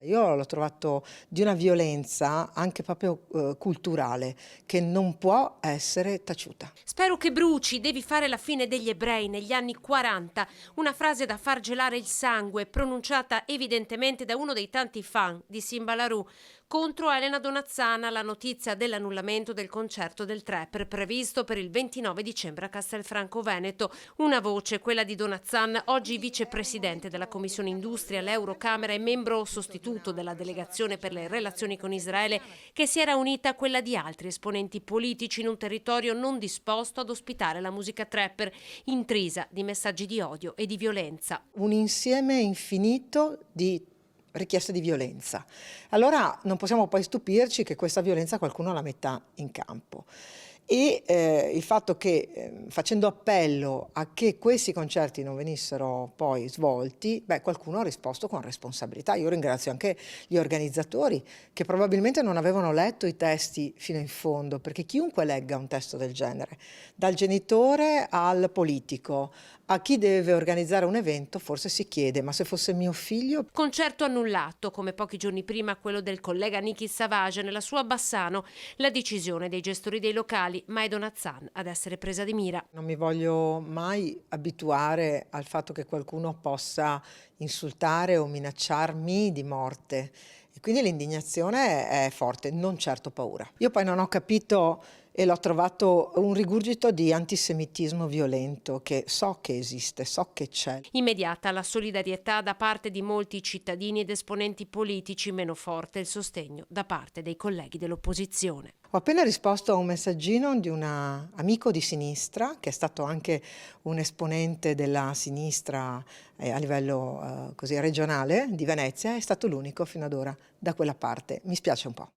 Io l'ho trovato di una violenza anche proprio culturale, che non può essere taciuta. Spero che bruci, devi fare la fine degli ebrei negli anni 40, una frase da far gelare il sangue, pronunciata evidentemente da uno dei tanti fan di Simba Larù. Contro Elena Donazzana la notizia dell'annullamento del concerto del trapper previsto per il 29 dicembre a Castelfranco Veneto. Una voce, quella di Donazzan, oggi vicepresidente della Commissione Industria all'Eurocamera e membro sostituto della delegazione per le relazioni con Israele, che si era unita a quella di altri esponenti politici in un territorio non disposto ad ospitare la musica trapper, intrisa di messaggi di odio e di violenza. Un insieme infinito di richieste di violenza. Allora non possiamo poi stupirci che questa violenza qualcuno la metta in campo. E il fatto che facendo appello a che questi concerti non venissero poi svolti, qualcuno ha risposto con responsabilità. Io ringrazio anche gli organizzatori che probabilmente non avevano letto i testi fino in fondo, perché chiunque legga un testo del genere, dal genitore al politico, a chi deve organizzare un evento, forse si chiede: ma se fosse mio figlio? Concerto annullato, come pochi giorni prima quello del collega Niki Savage nella sua Bassano. La decisione dei gestori dei locali, ma è Donazzan ad essere presa di mira. Non mi voglio mai abituare al fatto che qualcuno possa insultare o minacciarmi di morte, e quindi l'indignazione è forte, non certo paura. Io poi non ho capito e l'ho trovato un rigurgito di antisemitismo violento che so che esiste, so che c'è. Immediata la solidarietà da parte di molti cittadini ed esponenti politici, meno forte il sostegno da parte dei colleghi dell'opposizione. Ho appena risposto a un messaggino di un amico di sinistra, che è stato anche un esponente della sinistra a livello così regionale di Venezia, è stato l'unico fino ad ora da quella parte. Mi spiace un po'.